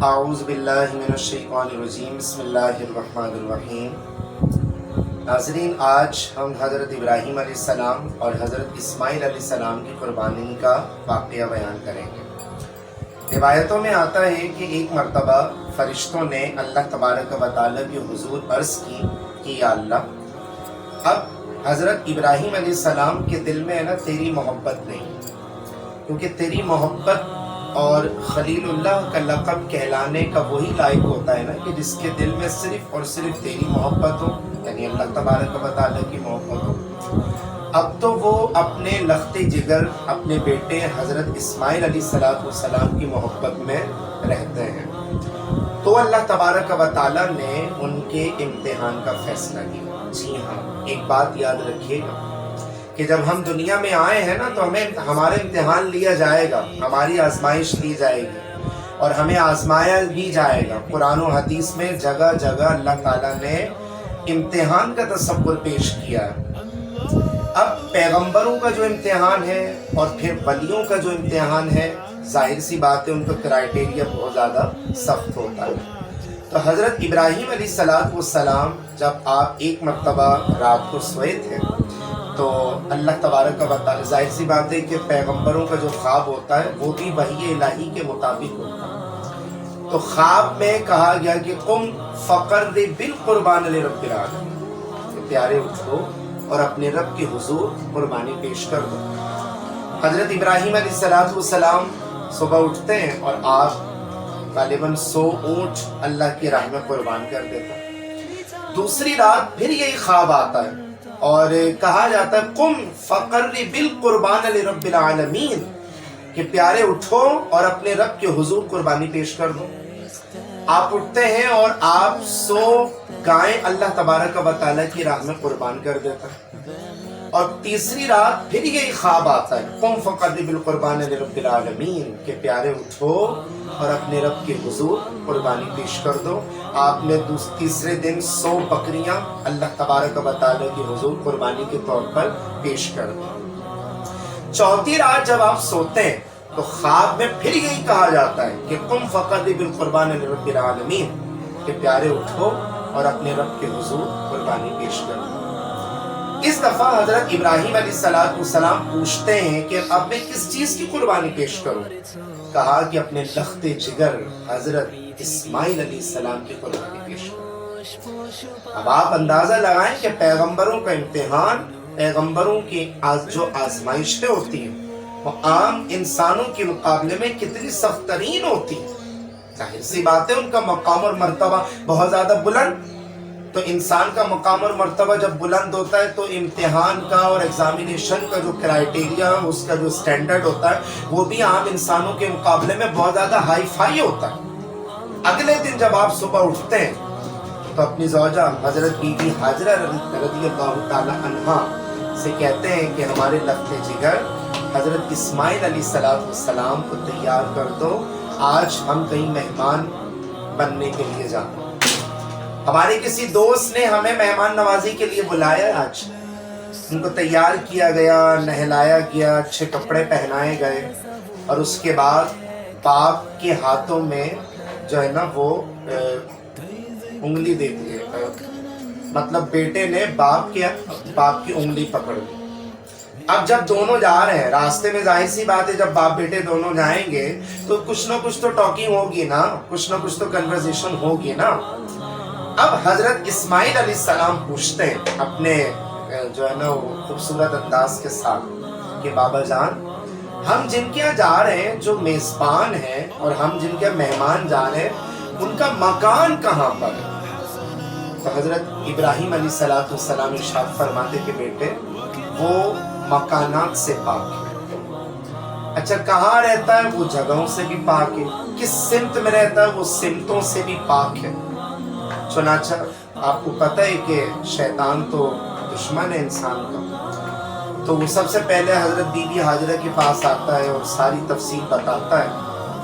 اعوذ باللہ من الشیطان الرجیم بسم اللہ الرحمن الرحیم۔ ناظرین، آج ہم حضرت ابراہیم علیہ السلام اور حضرت اسماعیل علیہ السلام کی قربانی کا واقعہ بیان کریں گے۔ روایتوں میں آتا ہے کہ ایک مرتبہ فرشتوں نے اللہ تبارک و تعالیٰ کے حضور عرض کی کہ یا اللہ، اب حضرت ابراہیم علیہ السلام کے دل میں تیری محبت نہیں، کیونکہ تیری محبت اور خلیل اللہ کا لقب کہلانے کا وہی لائق ہوتا ہے کہ جس کے دل میں صرف اور صرف تیری محبت ہو، یعنی اللہ تبارک و تعالیٰ کی محبت ہو۔ اب تو وہ اپنے لخت جگر اپنے بیٹے حضرت اسماعیل علیہ السلام کی محبت میں رہتے ہیں۔ تو اللہ تبارک و تعالیٰ نے ان کے امتحان کا فیصلہ کیا۔ جی ہاں، ایک بات یاد رکھیے گا کہ جب ہم دنیا میں آئے ہیں تو ہمارا امتحان لیا جائے گا، ہماری آزمائش لی جائے گی اور ہمیں آزمایا بھی جائے گا۔ قرآن و حدیث میں جگہ جگہ اللہ تعالیٰ نے امتحان کا تصور پیش کیا ہے۔ اب پیغمبروں کا جو امتحان ہے اور پھر ولیوں کا جو امتحان ہے، ظاہر سی بات ہے ان کا کرائٹیریا بہت زیادہ سخت ہوتا ہے۔ تو حضرت ابراہیم علیہ السلام جب آپ ایک مرتبہ رات کو سوئے تھے تو اللہ تبارک و تعالیٰ، ظاہر سی بات ہے کہ پیغمبروں کا جو خواب ہوتا ہے وہ بھی وحی الہی کے مطابق ہوتا ہے۔ تو خواب میں کہا گیا کہ قم فقرب بالقربان لرب العالمین، پیارے اٹھو اور اپنے رب کے حضور قربانی پیش کر دو۔ حضرت ابراہیم علیہ السلام صبح اٹھتے ہیں اور آپ غالباً 100 اونٹ اللہ کی راہ میں قربان کر دیتا ہے۔ دوسری رات پھر یہی خواب آتا ہے اور کہا جاتا ہے قم فقرب بالقربان لرب العالمین، کہ پیارے اٹھو اور اپنے رب کے حضور قربانی پیش کر دو۔ آپ اٹھتے ہیں اور آپ 100 گائیں اللہ تبارک و تعالیٰ کی راہ میں قربان کر دیتا ہے۔ اور تیسری رات پھر یہی خواب آتا ہے قم فقرب بالقربان لرب العالمین، کہ پیارے اٹھو اور اپنے رب کے حضور قربانی پیش کر دو۔ آپ نے تیسرے دن 100 بکریاں اللہ تبارک و تعالیٰ کے حضور قربانی کے طور پر پیش کر دی۔ چوتھی رات جب آپ سوتے ہیں تو خواب میں پھر یہی کہا جاتا ہے کہ قم فقرب بالقربان لرب العالمین، کہ پیارے اٹھو اور اپنے رب کے حضور قربانی پیش کر دو۔ اس دفعہ حضرت ابراہیم علیہ السلام پوچھتے ہیں کہ اب میں کس چیز کی قربانی پیش کروں؟ کہا کہ اپنے لخت جگر حضرت اسماعیل علیہ السلام کی قربانی پیش کروں۔ اب آپ اندازہ لگائیں کہ پیغمبروں کا امتحان، پیغمبروں کی جو آزمائشیں ہوتی ہیں وہ عام انسانوں کے مقابلے میں کتنی سخت ترین ہوتی ہیں۔ ظاہر سی بات ہے ان کا مقام اور مرتبہ بہت زیادہ بلند، تو انسان کا مقام اور مرتبہ جب بلند ہوتا ہے تو امتحان کا اور ایگزامینیشن کا جو کرائٹیریا، اس کا جو سٹینڈرڈ ہوتا ہے وہ بھی عام انسانوں کے مقابلے میں بہت زیادہ ہائی فائی ہوتا ہے۔ اگلے دن جب آپ صبح اٹھتے ہیں تو اپنی زوجہ حضرت بی بی ہاجرہ رضی اللہ تعالی عنہا سے کہتے ہیں کہ ہمارے لخت جگر حضرت اسماعیل علیہ السلام کو تیار کر دو، آج ہم کہیں مہمان بننے کے لیے جانا۔ ہمارے کسی دوست نے ہمیں مہمان نوازی کے لیے بلایا، آج ان کو تیار کیا گیا، نہلایا گیا، اچھے کپڑے پہنائے گئے، اور اس کے بعد باپ کے ہاتھوں میں جو ہے وہ انگلی دے دی، مطلب بیٹے نے باپ کی انگلی پکڑ لی۔ اب جب دونوں جا رہے ہیں راستے میں، ظاہر سی بات ہے جب باپ بیٹے دونوں جائیں گے تو کچھ نہ کچھ تو ٹاکنگ ہوگی نا، کچھ نہ کچھ تو کنورزیشن ہوگی نا۔ اب حضرت اسماعیل علیہ السلام پوچھتے ہیں اپنے جو ہے وہ خوبصورت انداز کے ساتھ کہ بابا جان، ہم جن کے یہاں جا رہے ہیں، جو میزبان ہیں اور ہم جن کے مہمان جا رہے ہیں، ان کا مکان کہاں پر ہے؟ تو حضرت ابراہیم علیہ السلام ارشاد فرماتے کہ بیٹے وہ مکانات سے پاک ہے۔ اچھا کہاں رہتا ہے؟ وہ جگہوں سے بھی پاک ہے۔ کس سمت میں رہتا ہے؟ وہ سمتوں سے بھی پاک ہے۔ چنانچہ آپ کو پتہ ہے کہ شیطان تو دشمن ہے انسان کا، تو وہ سب سے پہلے حضرت بی بی ہاجرہ کے پاس آتا ہے اور ساری تفصیل بتاتا ہے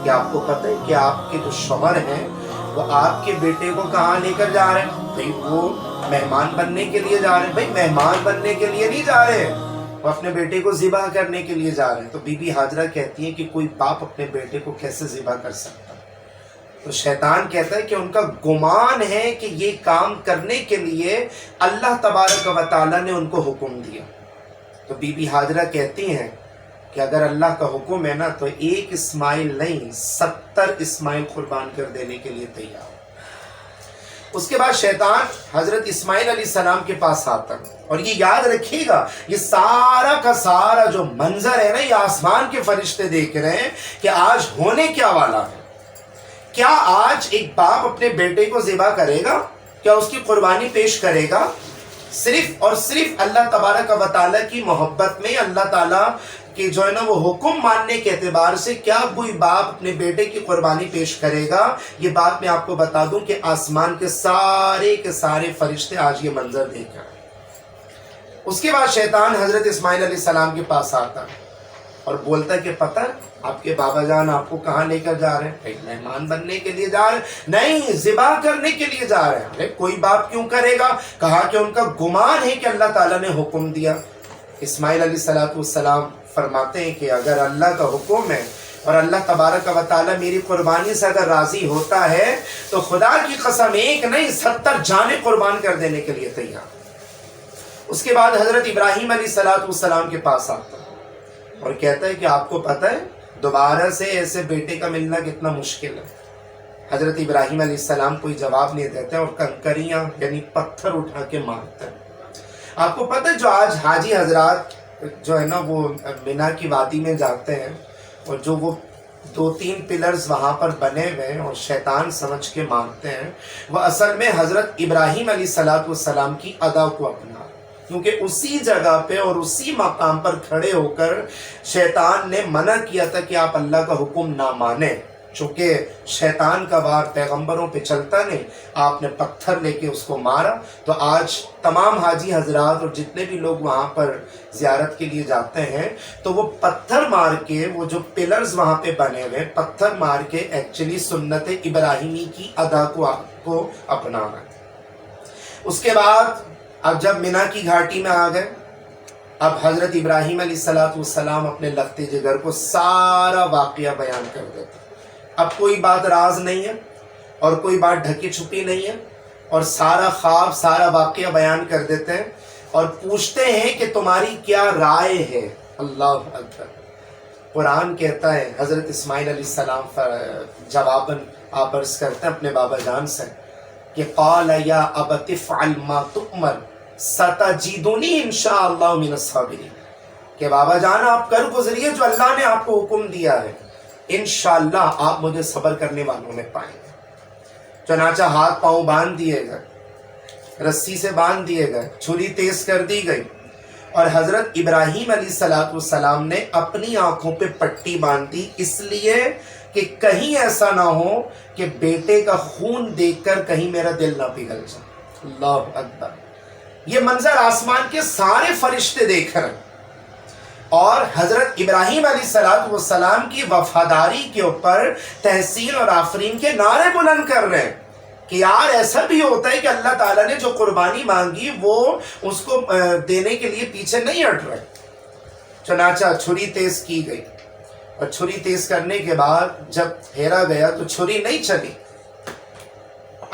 کہ آپ کو پتہ ہے کہ آپ کے جو شوہر ہیں وہ آپ کے بیٹے کو کہاں لے کر جا رہے ہیں؟ بھئی وہ مہمان بننے کے لیے جا رہے ہیں۔ بھئی مہمان بننے کے لیے نہیں جا رہے ہیں، وہ اپنے بیٹے کو ذبح کرنے کے لیے جا رہے ہیں۔ تو بی بی ہاجرہ کہتی ہیں کہ کوئی باپ اپنے بیٹے کو کیسے ذبح کر سکتا؟ تو شیطان کہتا ہے کہ ان کا گمان ہے کہ یہ کام کرنے کے لیے اللہ تبارک و تعالیٰ نے ان کو حکم دیا۔ تو بی بی ہاجرہ کہتی ہیں کہ اگر اللہ کا حکم ہے نا تو 1 اسماعیل نہیں 70 اسماعیل قربان کر دینے کے لیے تیار۔ اس کے بعد شیطان حضرت اسماعیل علیہ السلام کے پاس آتا ہے، اور یہ یاد رکھیے گا یہ سارا کا سارا جو منظر ہے نا یہ آسمان کے فرشتے دیکھ رہے ہیں کہ آج ہونے کیا والا ہے۔ کیا آج ایک باپ اپنے بیٹے کو ذبح کرے گا؟ کیا اس کی قربانی پیش کرے گا؟ صرف اور صرف اللہ تبارک و تعالیٰ کی محبت میں، اللہ تعالیٰ کہ جو ہے نا وہ حکم ماننے کے اعتبار سے کیا کوئی باپ اپنے بیٹے کی قربانی پیش کرے گا؟ یہ بات میں آپ کو بتا دوں کہ آسمان کے سارے فرشتے آج یہ منظر دیکھ رہے ہیں۔ اس کے بعد شیطان حضرت اسماعیل علیہ السلام کے پاس آتا ہے اور بولتا ہے کہ پتہ آپ کے بابا جان آپ کو کہاں لے کر جا رہے ہیں؟ ایک مہمان بننے کے لیے جا رہے ہیں؟ نہیں، ذبح کرنے کے لیے جا رہے ہیں۔ ارے کوئی باپ کیوں کرے گا؟ کہا کہ ان کا گمان ہے کہ اللہ تعالیٰ نے حکم دیا۔ اسماعیل علیہ السلام فرماتے ہیں کہ اگر اللہ کا حکم ہے اور اللہ تبارک و تعالیٰ میری قربانی سے اگر راضی ہوتا ہے تو خدا کی قسم 1 نہیں 70 جانیں قربان کر دینے کے لیے تیار۔ اس کے بعد حضرت ابراہیم علیہ السلام کے پاس آتا ہے اور کہتا ہے کہ آپ کو پتہ ہے دوبارہ سے ایسے بیٹے کا ملنا کتنا مشکل ہے۔ حضرت ابراہیم علیہ السلام کوئی جواب نہیں دیتے اور کنکریاں یعنی پتھر اٹھا کے مارتے ہیں۔ آپ کو پتہ ہے جو آج حاجی حضرات جو ہے نا وہ مینا کی وادی میں جاتے ہیں اور جو وہ 2-3 پلرز وہاں پر بنے ہوئے ہیں اور شیطان سمجھ کے مانتے ہیں، وہ اصل میں حضرت ابراہیم علیہ السلام کی ادا کو اپنا، کیونکہ اسی جگہ پہ اور اسی مقام پر کھڑے ہو کر شیطان نے منع کیا تھا کہ آپ اللہ کا حکم نہ مانیں۔ چونکہ شیطان کا وار پیغمبروں پہ چلتا نہیں، آپ نے پتھر لے کے اس کو مارا۔ تو آج تمام حاجی حضرات اور جتنے بھی لوگ وہاں پر زیارت کے لیے جاتے ہیں تو وہ پتھر مار کے، وہ جو پلرز وہاں پہ بنے ہوئے پتھر مار کے ایکچولی سنت ابراہیمی کی ادا کو اپنانا ہے۔ اس کے بعد اب جب مینا کی گھاٹی میں آ گئے، اب حضرت ابراہیم علیہ السلام اپنے لخت جگر کو سارا واقعہ بیان کر دیتے۔ اب کوئی بات راز نہیں ہے اور کوئی بات ڈھکی چھپی نہیں ہے، اور سارا خواب سارا واقعہ بیان کر دیتے ہیں اور پوچھتے ہیں کہ تمہاری کیا رائے ہے۔ اللہ اکبر۔ قرآن کہتا ہے حضرت اسماعیل علیہ السلام جواباً آپ عرض کرتے ہیں اپنے بابا جان سے کہ قال یا ابت افعل ما تؤمر ستجدنی انشاءاللہ من الصابرین، کہ بابا جان آپ کر گزریے جو اللہ نے آپ کو حکم دیا ہے، انشاءاللہ آپ مجھے صبر کرنے والوں میں پائیں گے۔ چنانچہ ہاتھ پاؤں باندھ دیے گئے، رسی سے باندھ دیے گئے، چھری تیز کر دی گئی، اور حضرت ابراہیم علیہ السلام نے اپنی آنکھوں پہ پٹی باندھ دی، اس لیے کہ کہیں ایسا نہ ہو کہ بیٹے کا خون دیکھ کر کہیں میرا دل نہ پگھل جائے۔ اللہ اکبر۔ یہ منظر آسمان کے سارے فرشتے دیکھ رہے ہیں اور حضرت ابراہیم علیہ السلام کی وفاداری کے اوپر تحسین اور آفرین کے نعرے بلند کر رہے ہیں کہ یار ایسا بھی ہوتا ہے کہ اللہ تعالیٰ نے جو قربانی مانگی وہ اس کو دینے کے لیے پیچھے نہیں ہٹ رہے۔ چنانچہ چھری تیز کی گئی اور چھری تیز کرنے کے بعد جب پھیرا گیا تو چھری نہیں چلی۔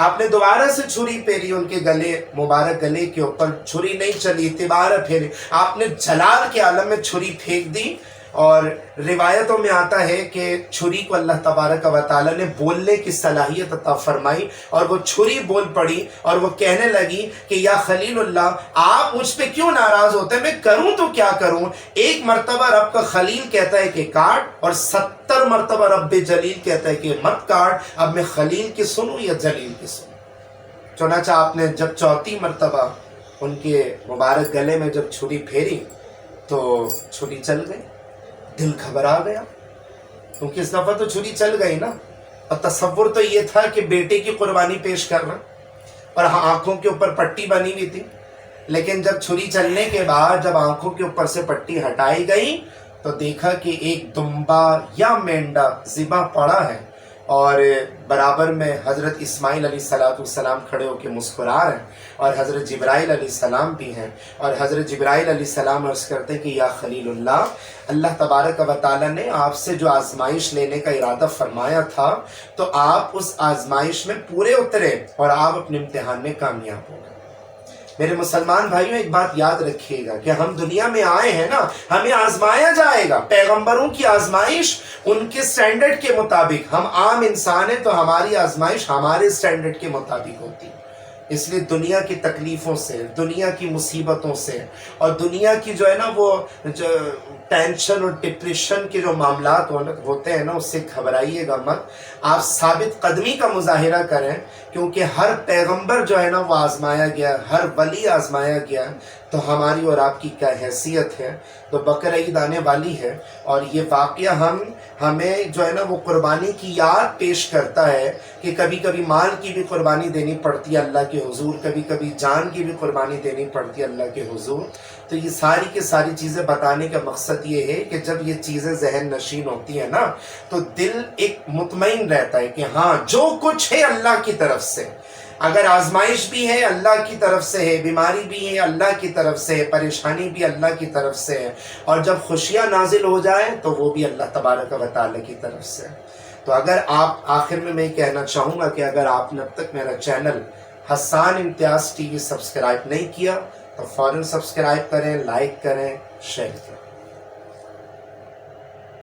آپ نے دوبارہ سے چھری پھیری ان کے گلے، مبارک گلے کے اوپر، چھری نہیں چلی، دوبارہ پھیری۔ آپ نے جلال کے عالم میں چھری پھینک دی، اور روایتوں میں آتا ہے کہ چھری کو اللہ تبارک و تعالیٰ نے بولنے کی صلاحیت عطا فرمائی اور وہ چھری بول پڑی اور وہ کہنے لگی کہ یا خلیل اللہ، آپ مجھ پہ کیوں ناراض ہوتے ہیں؟ میں کروں تو کیا کروں؟ ایک مرتبہ رب کا خلیل کہتا ہے کہ کاٹ، اور 70 مرتبہ رب جلیل کہتا ہے کہ مت کاٹ، اب میں خلیل کی سنوں یا جلیل کی سنوں؟ چنانچہ آپ نے جب 4تھی مرتبہ ان کے مبارک گلے میں جب چھری پھیری تو چھری چل گئی۔ دل گھبرا گیا کیونکہ اس دفعہ تو چھری چل گئی نا، اور تصور تو یہ تھا کہ بیٹے کی قربانی پیش کرنا، اور آنکھوں کے اوپر پٹی بنی ہوئی تھی۔ لیکن جب چھری چلنے کے بعد جب آنکھوں کے اوپر سے پٹی ہٹائی گئی تو دیکھا کہ ایک دمبا یا مینڈا ذبح پڑا ہے، اور برابر میں حضرت اسماعیل علیہ السلام کھڑے ہو کے مسکرا رہے ہیں، اور حضرت جبرائیل علیہ السلام بھی ہیں، اور حضرت جبرائیل علیہ السلام عرض کرتے ہیں کہ یا خلیل اللہ تبارک و تعالیٰ نے آپ سے جو آزمائش لینے کا ارادہ فرمایا تھا تو آپ اس آزمائش میں پورے اترے اور آپ اپنے امتحان میں کامیاب ہو گئے۔ میرے مسلمان بھائیوں، ایک بات یاد رکھیے گا کہ ہم دنیا میں آئے ہیں نا، ہمیں آزمایا جائے گا۔ پیغمبروں کی آزمائش ان کے سٹینڈرڈ کے مطابق، ہم عام انسان ہیں تو ہماری آزمائش ہمارے سٹینڈرڈ کے مطابق ہوتی ہے۔ اس لیے دنیا کی تکلیفوں سے، دنیا کی مصیبتوں سے، اور دنیا کی جو ہے نا وہ ٹینشن اور ڈپریشن کے جو معاملات ہوتے ہیں نا، اس سے گھبرائیے گا مت۔ آپ ثابت قدمی کا مظاہرہ کریں، کیونکہ ہر پیغمبر جو ہے نا وہ آزمایا گیا، ہر ولی آزمایا گیا۔ تو ہماری اور آپ کی کیا حیثیت ہے؟ تو بقر عید آنے والی ہے، اور یہ واقعہ ہمیں جو ہے نا وہ قربانی کی یاد پیش کرتا ہے کہ کبھی کبھی مال کی بھی قربانی دینی پڑتی ہے اللہ کے حضور، کبھی کبھی جان کی بھی قربانی دینی پڑتی ہے اللہ کے حضور۔ تو یہ ساری کی ساری چیزیں بتانے کا مقصد یہ ہے کہ جب یہ چیزیں ذہن نشین ہوتی ہیں نا، تو دل ایک مطمئن رہتا ہے کہ ہاں جو کچھ ہے اللہ کی طرف سے۔ اگر آزمائش بھی ہے اللہ کی طرف سے ہے، بیماری بھی ہے اللہ کی طرف سے ہے، پریشانی بھی اللہ کی طرف سے ہے، اور جب خوشیاں نازل ہو جائیں تو وہ بھی اللہ تبارک و تعالیٰ کی طرف سے۔ تو اگر آپ، آخر میں کہنا چاہوں گا کہ اگر آپ نے اب تک میرا چینل حسان امتیاز ٹی وی سبسکرائب نہیں کیا تو فوراً سبسکرائب کریں، لائک کریں، شیئر کریں۔